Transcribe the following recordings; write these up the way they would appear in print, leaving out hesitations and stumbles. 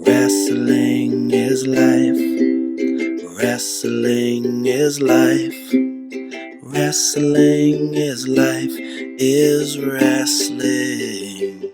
Wrestling is life. Wrestling is life. Wrestling is life is wrestling.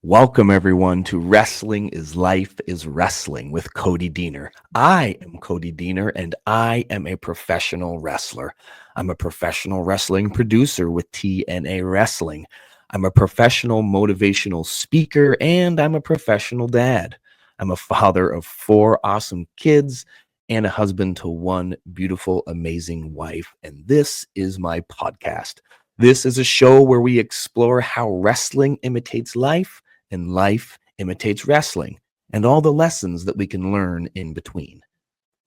Welcome, everyone, to Wrestling is Life is Wrestling with Cody Diener. I am Cody Diener, and I am a professional wrestler. I'm a professional wrestling producer with TNA Wrestling. I'm a professional motivational speaker, and I'm a professional dad. I'm a father of 4 awesome kids and a husband to 1 beautiful, amazing wife, and this is my podcast. This is a show where we explore how wrestling imitates life and life imitates wrestling, and all the lessons that we can learn in between.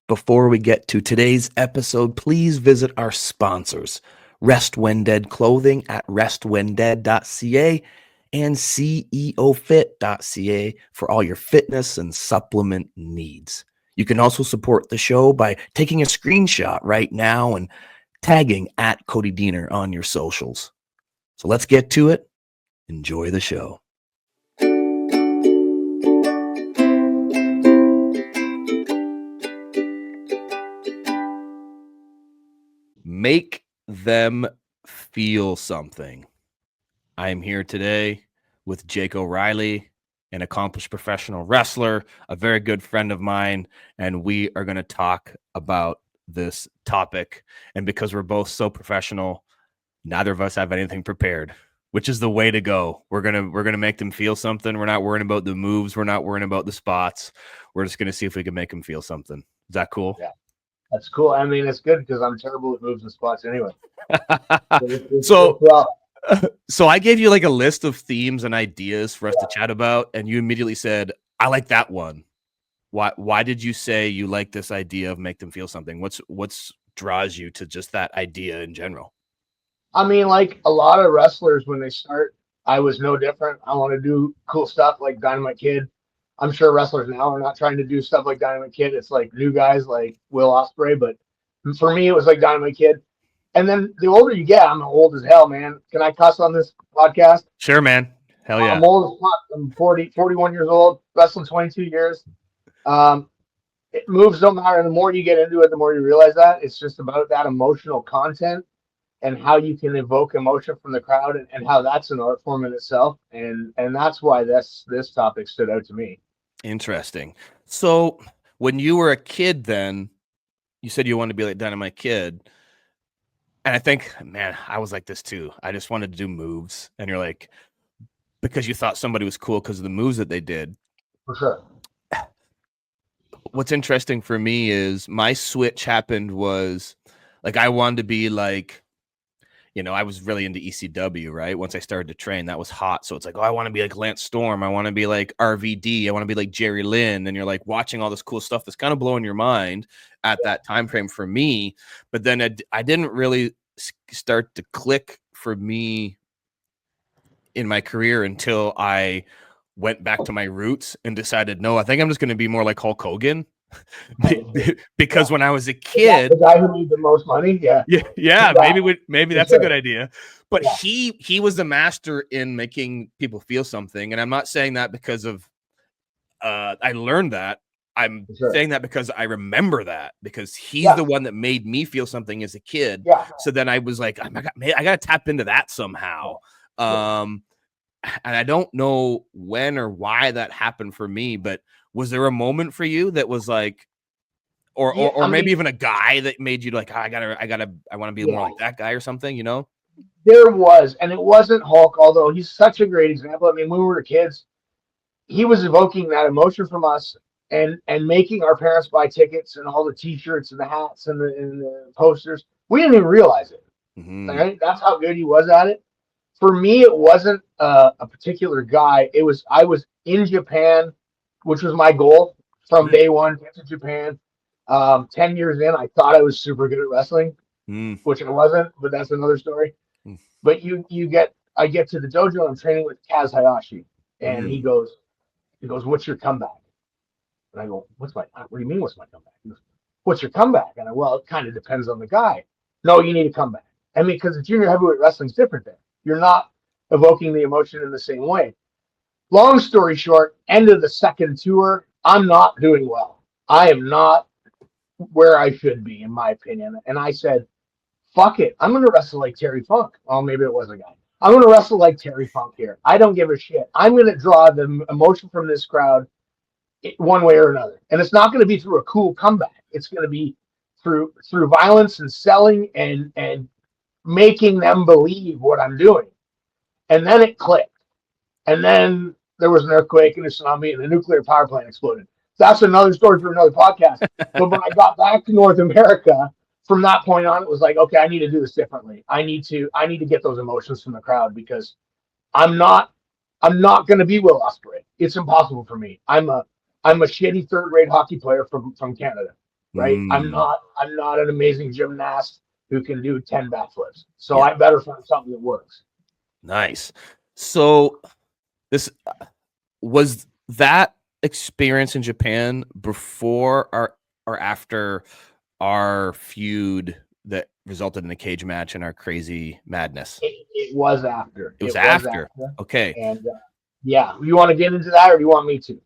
Before we get to today's episode, please visit our sponsors, Rest When Dead Clothing at restwhendead.ca and ceofit.ca for all your fitness and supplement needs. You can also support the show by taking a screenshot right now and tagging at Cody Diener on your socials. So let's get to it. Enjoy the show. Make them feel something. I am here today with Jake O'Reilly, an accomplished professional wrestler, a very good friend of mine, and we are going to talk about this topic. And because we're both so professional, neither of us have anything prepared, which is the way to go. We're gonna make them feel something. We're not worrying about the moves. We're not worrying about the spots. We're just gonna see if we can make them feel something. Is that cool? Yeah. That's cool. I mean, it's good because I'm terrible at moves and spots anyway. So I gave you like a list of themes and ideas for us to chat about, and you immediately said, I like that one. Why did you say you like this idea of make them feel something? What's draws you to just that idea in general? I mean, like a lot of wrestlers, when they start, I was no different. I want to do cool stuff like Dynamite Kid. I'm sure wrestlers now are not trying to do stuff like Dynamite Kid. It's like new guys like Will Ospreay. But for me, it was like Dynamite Kid. And then the older you get, I'm old as hell, man. Can I cuss on this podcast? Sure, man. Hell yeah. I'm old as fuck. I'm 41 years old, wrestling 22 years. Moves don't matter. And the more you get into it, the more you realize that it's just about that emotional content and how you can evoke emotion from the crowd, and how that's an art form in itself. And that's why this topic stood out to me. Interesting. So when you were a kid, then you said you wanted to be like Dynamite Kid. And I think, man, I was like this too. I just wanted to do moves. And you're like, because you thought somebody was cool because of the moves that they did. For sure. What's interesting for me is my switch happened was like, I wanted to be like, I was really into ECW, right? Once I started to train, that was hot. So it's like, oh, I want to be like Lance Storm. I want to be like RVD. I want to be like Jerry Lynn. And you're like watching all this cool stuff that's kind of blowing your mind at that time frame for me. But then I didn't really start to click for me in my career until I went back to my roots and decided, no, I think I'm just going to be more like Hulk Hogan. Because when I was a kid, the guy who made the most money, maybe that's a good idea. But he was the master in making people feel something, and I'm not saying that because of I learned that. I'm saying that because I remember that, because he's the one that made me feel something as a kid. Yeah. So then I was like, I got to tap into that somehow. And I don't know when or why that happened for me, but was there a moment for you that was like, or maybe even a guy that made you like, I want to be more like that guy or something, There was, and it wasn't Hulk, although he's such a great example. I mean, when we were kids, he was evoking that emotion from us and making our parents buy tickets and all the T-shirts and the hats and the posters. We didn't even realize it. Mm-hmm. Right? That's how good he was at it. For me, it wasn't a particular guy. I was in Japan, which was my goal from day one. Get to Japan. 10 years in, I thought I was super good at wrestling, which I wasn't, but that's another story. But I get to the dojo, I'm training with Kaz Hayashi, and he goes, what's your comeback? And I go, what do you mean, what's my comeback? He goes, what's your comeback? And well, it kind of depends on the guy. No, you need a comeback. I mean, because the junior heavyweight wrestling's different there. You're not evoking the emotion in the same way. long story short, end of the second tour, I'm not doing well. I am not where I should be, in my opinion. And I said, fuck it. I'm going to wrestle like Terry Funk. Oh, maybe it was a guy. I'm going to wrestle like Terry Funk here. I don't give a shit. I'm going to draw the emotion from this crowd one way or another. And it's not going to be through a cool comeback. It's going to be through violence and selling and making them believe what I'm doing. And then it clicked. And then there was an earthquake and a tsunami and the nuclear power plant exploded. That's another story for another podcast. But when I got back to North America, from that point on, it was like, okay, I need to do this differently. I need to get those emotions from the crowd because I'm not going to be Will Ospreay. It's impossible for me. I'm a shitty third-rate hockey player from Canada, right? I'm not an amazing gymnast who can do 10 backflips. So I better find something that works. Nice. So this was that experience in Japan before or after our feud that resulted in a cage match and our crazy madness? It was after. It was after. Okay. And yeah, you want to get into that, or do you want me to?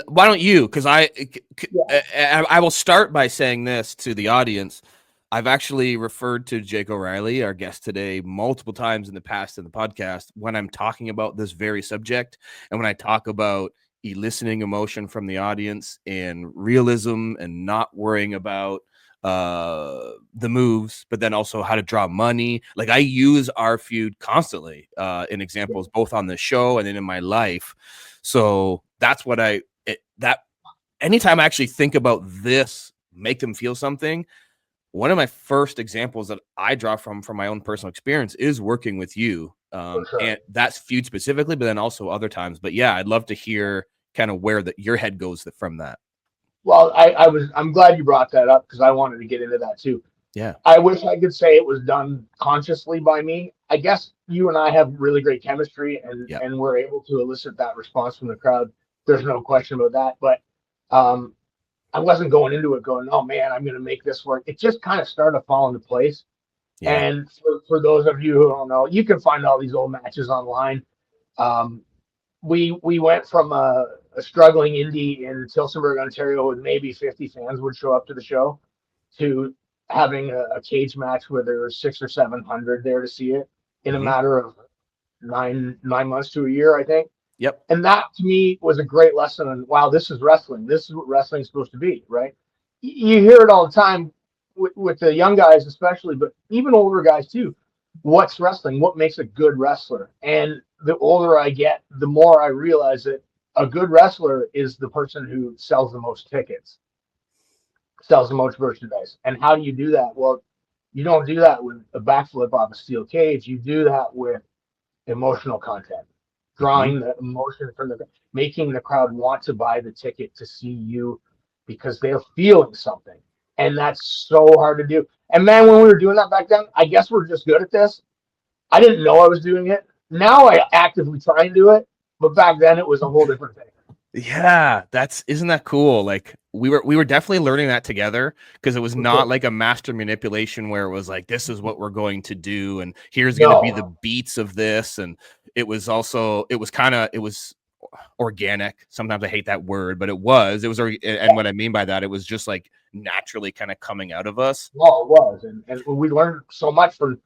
Why don't you? Because I will start by saying this to the audience. I've actually referred to Jake O'Reilly, our guest today, multiple times in the past in the podcast when I'm talking about this very subject. And when I talk about eliciting emotion from the audience and realism and not worrying about the moves, but then also how to draw money. Like I use our feud constantly in examples, both on the show and then in my life. So that's what anytime I actually think about this, make them feel something. One of my first examples that I draw from my own personal experience is working with you. Sure. And that's feud specifically, but then also other times. But yeah, I'd love to hear kind of where your head goes from that. Well, I'm glad you brought that up because I wanted to get into that too. Yeah. I wish I could say it was done consciously by me. I guess you and I have really great chemistry and we're able to elicit that response from the crowd. There's no question about that. But I wasn't going into it going, oh man, I'm going to make this work. It just kind of started to fall into place. Yeah. And for those of you who don't know, you can find all these old matches online. We went from a struggling indie in Tillsonburg, Ontario, with maybe 50 fans would show up to the show, to having a cage match where there were 600 or 700 there to see it in a matter of nine months to a year, I think. Yep. And that to me was a great lesson on, wow, this is wrestling. This is what wrestling is supposed to be, right? You hear it all the time with the young guys especially, but even older guys too. What's wrestling? What makes a good wrestler? And the older I get, the more I realize that a good wrestler is the person who sells the most tickets, sells the most merchandise. And how do you do that? Well, you don't do that with a backflip off a steel cage. You do that with emotional content, drawing the emotion from making the crowd want to buy the ticket to see you because they're feeling something. And that's so hard to do. And man, when we were doing that back then, I guess we're just good at this. I didn't know I was doing it. Now I actively try and do it, but back then it was a whole different thing. Yeah, isn't that cool? Like we were definitely learning that together because it was not like a master manipulation where it was like, this is what we're going to do. And here's going to be the beats of this. And it was organic. Sometimes I hate that word, but it was, and what I mean by that, it was just like naturally kind of coming out of us. Well, it was. And we learned so much from,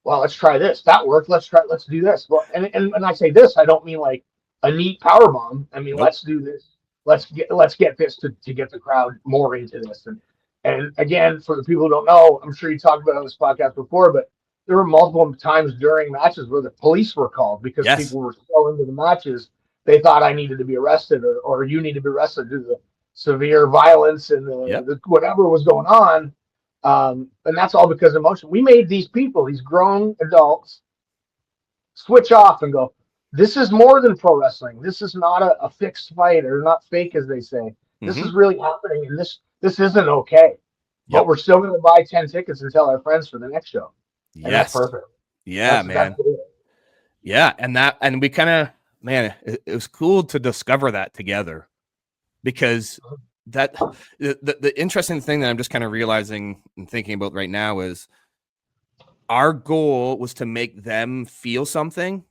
well, let's try this. That worked. Let's do this. Well, and when I say this, I don't mean like a neat power bomb. I mean, let's do this. Let's get this to get the crowd more into this. And again, for the people who don't know, I'm sure you talked about it on this podcast before, but there were multiple times during matches where the police were called because people were so into the matches, they thought I needed to be arrested or you need to be arrested due to the severe violence and the whatever was going on. And that's all because of emotion. We made these people, these grown adults, switch off and go, this is more than pro wrestling. This is not a fixed fight or not fake, as they say. This is really happening, and this isn't okay. But we're still going to buy 10 tickets and tell our friends for the next show. And that's perfect. Yeah, man. Yeah, and we kind of, man, it was cool to discover that together, because that the interesting thing that I'm just kind of realizing and thinking about right now is our goal was to make them feel something.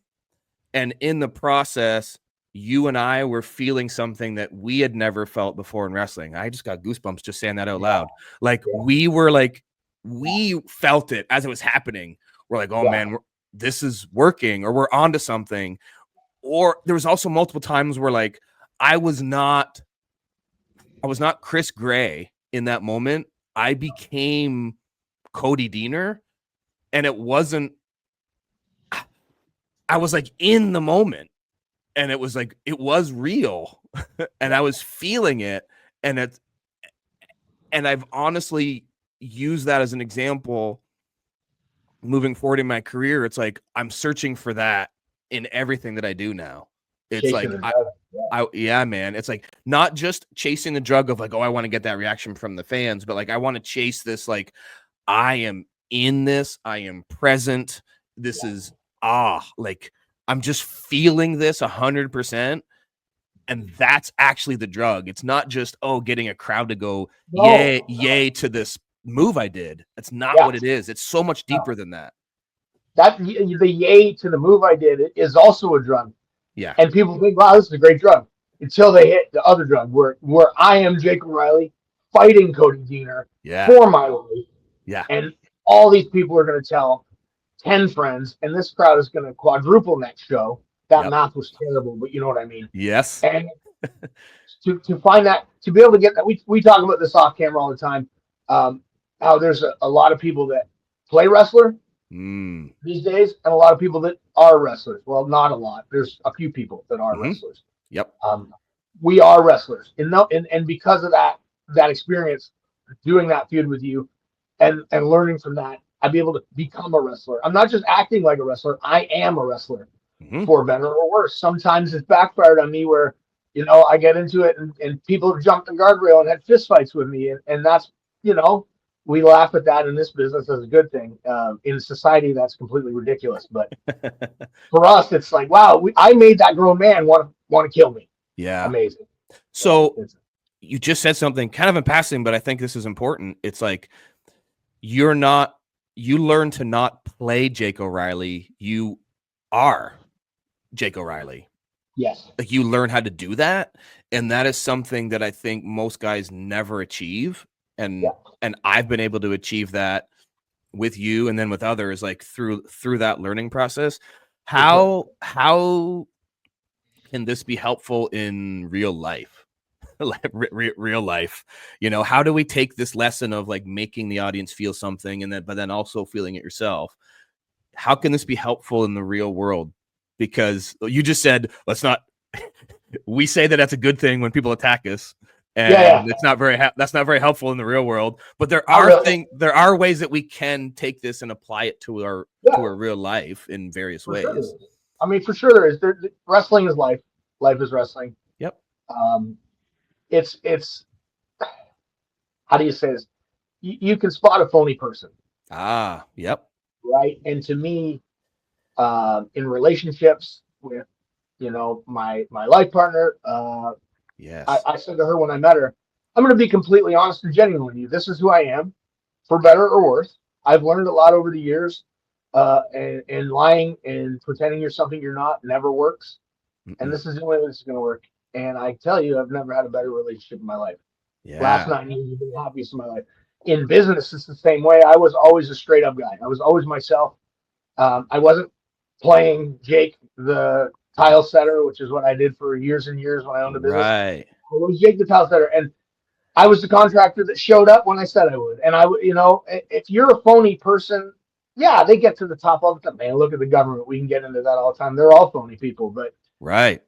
And in the process, you and I were feeling something that we had never felt before in wrestling. I just got goosebumps just saying that out loud. Like we were like, we felt it as it was happening. We're like, oh man, this is working, or we're onto something. Or there was also multiple times where like I was not Chris Gray in that moment. I became Cody Deaner, and it wasn't, I was like in the moment, and it was like, it was real and I was feeling it. And I've honestly used that as an example moving forward in my career. It's like, I'm searching for that in everything that I do now. It's like, yeah, man. It's like not just chasing the drug of like, oh, I want to get that reaction from the fans, but like, I want to chase this. Like, I am in this. I am present. This is, like, I'm just feeling this 100%. And that's actually the drug. It's not just, oh, getting a crowd to go, yay to this move I did. That's not what it is. It's so much deeper than that. That the yay to the move I did is also a drug. Yeah. And people think, wow, this is a great drug, until they hit the other drug where I am Jake O'Reilly fighting Cody Deaner for my life. Yeah. And all these people are going to tell 10 friends, and this crowd is going to quadruple next show. That math was terrible, but you know what I mean. Yes. And to find that, to be able to get that, we talk about this off camera all the time, how there's a lot of people that play wrestler these days, and a lot of people that are wrestlers. Well, not a lot. There's a few people that are wrestlers. Yep. We are wrestlers, and because of that experience, doing that feud with you, and learning from that, I'd be able to become a wrestler. I'm not just acting like a wrestler. I am a wrestler, for better or worse. Sometimes it's backfired on me where, I get into it and people have jumped the guardrail and had fist fights with me. And that's, we laugh at that in this business as a good thing. In society, that's completely ridiculous. But for us, it's like, wow, I made that grown man want to kill me. Yeah. Amazing. So you just said something kind of in passing, but I think this is important. It's like, you learn to not play Jake O'Reilly. You are Jake O'Reilly. Yes. Like, you learn how to do that. And that is something that I think most guys never achieve. And I've been able to achieve that with you and then with others, like through that learning process. How can this be helpful in real life? Real life, how do we take this lesson of like making the audience feel something but then also feeling it yourself? How can this be helpful in the real world? Because you just said, let's not, we say that that's a good thing when people attack us, and it's not that's not very helpful in the real world. But there are ways that we can take this and apply it to our real life in various ways. Sure. I mean, for sure there is. Wrestling is life. Life is wrestling. Yep. It's how do you say this? You can spot a phony person. Yep. Right. And to me, in relationships with, my life partner, yes, I said to her when I met her, I'm going to be completely honest and genuine with you. This is who I am, for better or worse. I've learned a lot over the years, and lying and pretending you're something you're not never works. And this is the only way this is going to work. And I tell you, I've never had a better relationship in my life. Last 9 years have been the happiest in my life. In business, it's the same way. I was always a straight up guy. I was always myself. I wasn't playing Jake, the tile setter, which is what I did for years and years when I owned a business. Right. I was Jake, the tile setter. And I was the contractor that showed up when I said I would. And I would, if you're a phony person, they get to the top all the time. Man, look at the government. We can get into that all the time. They're all phony people, but right.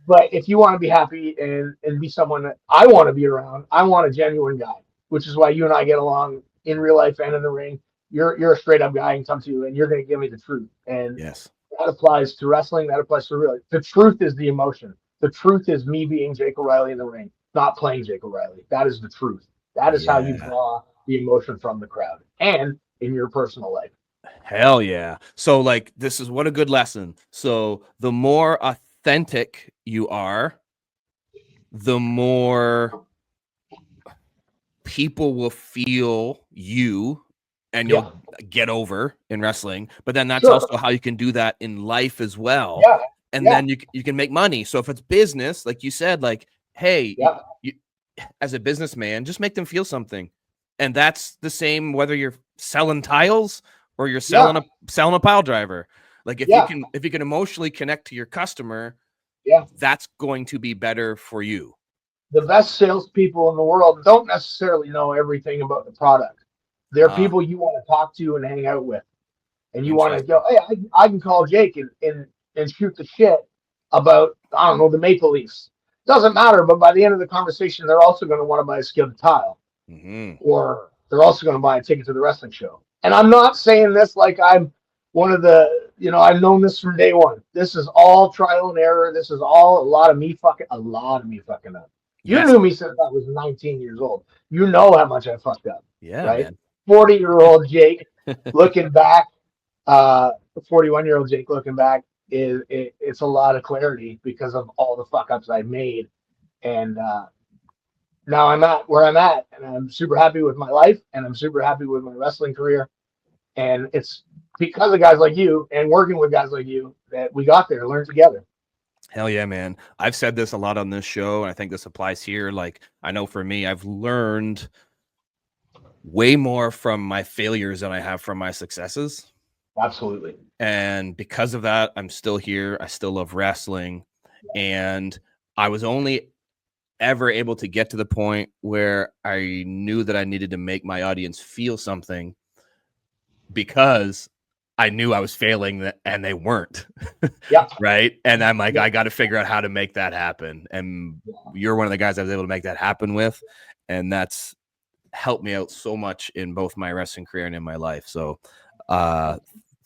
But if you want to be happy and be someone that I want to be around, I want a genuine guy, which is why you and I get along in real life and in the ring. You're a straight up guy and come to you and you're going to give me the truth. And that applies to wrestling. That applies to real life. The truth is the emotion. The truth is me being Jake O'Reilly in the ring, not playing Jake O'Reilly. That is the truth. That is how you draw the emotion from the crowd and in your personal life. Hell yeah. So like, this is what a good lesson. So the more authentic you are, the more people will feel you and you'll get over in wrestling. But then that's Sure. also how you can do that in life as well. Yeah. And then you can make money. So if it's business, like you said, like, hey, you, as a businessman, just make them feel something. And that's the same whether you're selling tiles or you're selling a pile driver. Like if you can emotionally connect to your customer, that's going to be better for you. The best salespeople in the world don't necessarily know everything about the product. They're people you want to talk to and hang out with. And you want to go, hey, I can call Jake and shoot the shit about, I don't know, the Maple Leafs. Doesn't matter, but by the end of the conversation, they're also going to want to buy a skilled tile. Or they're also going to buy a ticket to the wrestling show. And I'm not saying this like I'm one of the, I've known this from day one. This is all trial and error. This is all a lot of me fucking up. You knew me since I was 19 years old. You know how much I fucked up. Yeah, right? man. 40-year-old Jake looking back, 41-year-old Jake looking back, it's a lot of clarity because of all the fuck ups I've made. And now I'm at where I'm at, and I'm super happy with my life, and I'm super happy with my wrestling career. And it's because of guys like you and working with guys like you that we got there, learned together. Hell yeah, man. I've said this a lot on this show, and I think this applies here. Like, I know for me, I've learned way more from my failures than I have from my successes. Absolutely. And because of that, I'm still here. I still love wrestling. And I was only ever able to get to the point where I knew that I needed to make my audience feel something because I knew I was failing and they weren't. Right. And I'm like, I got to figure out how to make that happen. And you're one of the guys I was able to make that happen with. And that's helped me out so much in both my wrestling career and in my life. So, I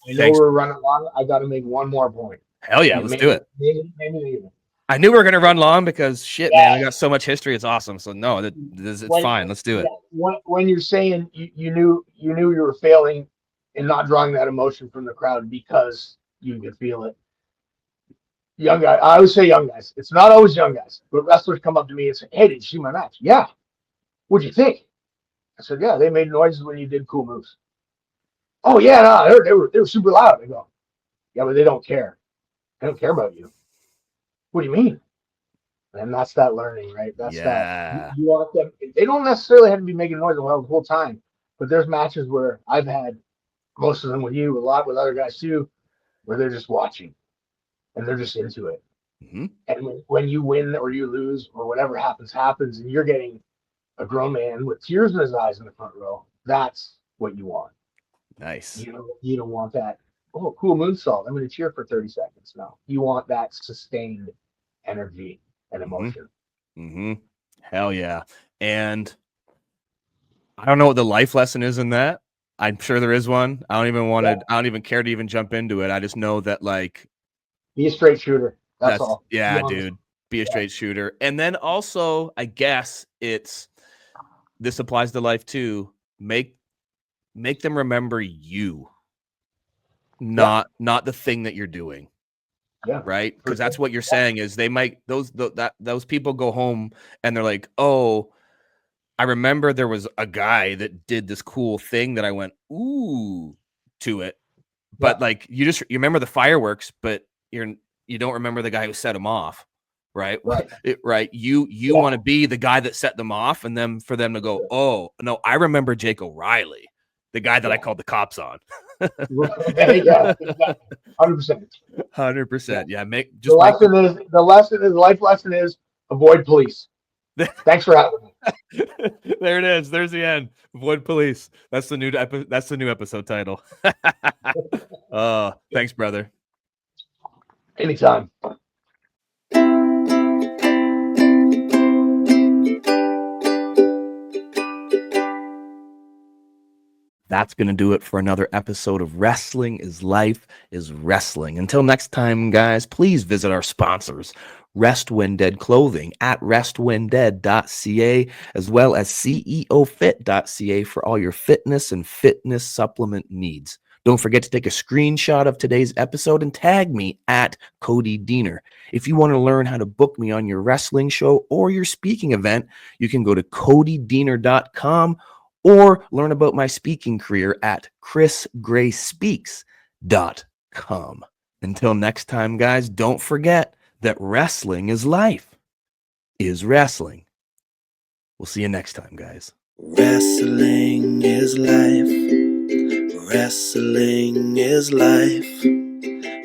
know we're running long. I got to make one more point. Hell yeah, let's do it. Maybe. I knew we were going to run long because shit, man, we got so much history. It's awesome. So no, it's fine. Let's do it. When you're saying you knew you were failing and not drawing that emotion from the crowd because you could feel it. Young guy, I always say young guys. It's not always young guys, but wrestlers come up to me and say, "Hey, did you see my match?" Yeah. What'd you think? I said, "Yeah, they made noises when you did cool moves." Oh yeah, no, I heard they were super loud. I go, "Yeah, but they don't care. They don't care about you." What do you mean? And that's that learning, right? That's that. You want them. They don't necessarily have to be making noise the whole time, but there's matches where I've had most of them with you, a lot with other guys too, where they're just watching and they're just into it. Mm-hmm. And when you win or you lose or whatever happens, and you're getting a grown man with tears in his eyes in the front row, that's what you want. Nice. You don't want that. Oh, cool moonsault. I'm going to cheer for 30 seconds. No, you want that sustained energy and emotion. Mm-hmm. Hell yeah. And I don't know what the life lesson is in that. I'm sure there is one. I don't even care to even jump into it. I just know that, like, be a straight shooter. That's all. Yeah, dude. Be a straight shooter. And then also, I guess this applies to life too. Make them remember you, not the thing that you're doing. Yeah. Right. Because that's what you're saying is they might, those people go home and they're like, oh, I remember there was a guy that did this cool thing that I went, ooh, to it. But like, you remember the fireworks, but you don't remember the guy who set them off. Right. Right. You want to be the guy that set them off, and then for them to go, oh no, I remember Jake O'Reilly, the guy that I called the cops on. 100%. 100%. Yeah. The life lesson is avoid police. Thanks for having me. There it is. There's the end. Avoid police. That's the new episode title. Thanks, brother. Anytime. That's going to do it for another episode of Wrestling is Life is Wrestling. Until next time, guys, please visit our sponsors, Rest When Dead Clothing at restwhendead.ca, as well as ceofit.ca for all your fitness and fitness supplement needs. Don't forget to take a screenshot of today's episode and tag me at Cody Diener. If you want to learn how to book me on your wrestling show or your speaking event, you can go to codydiener.com or learn about my speaking career at chrisgrayspeaks.com. Until next time, guys, don't forget that wrestling is life, is wrestling. We'll see you next time, guys. Wrestling is life. Wrestling is life.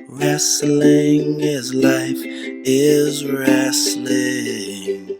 Wrestling is life, is wrestling.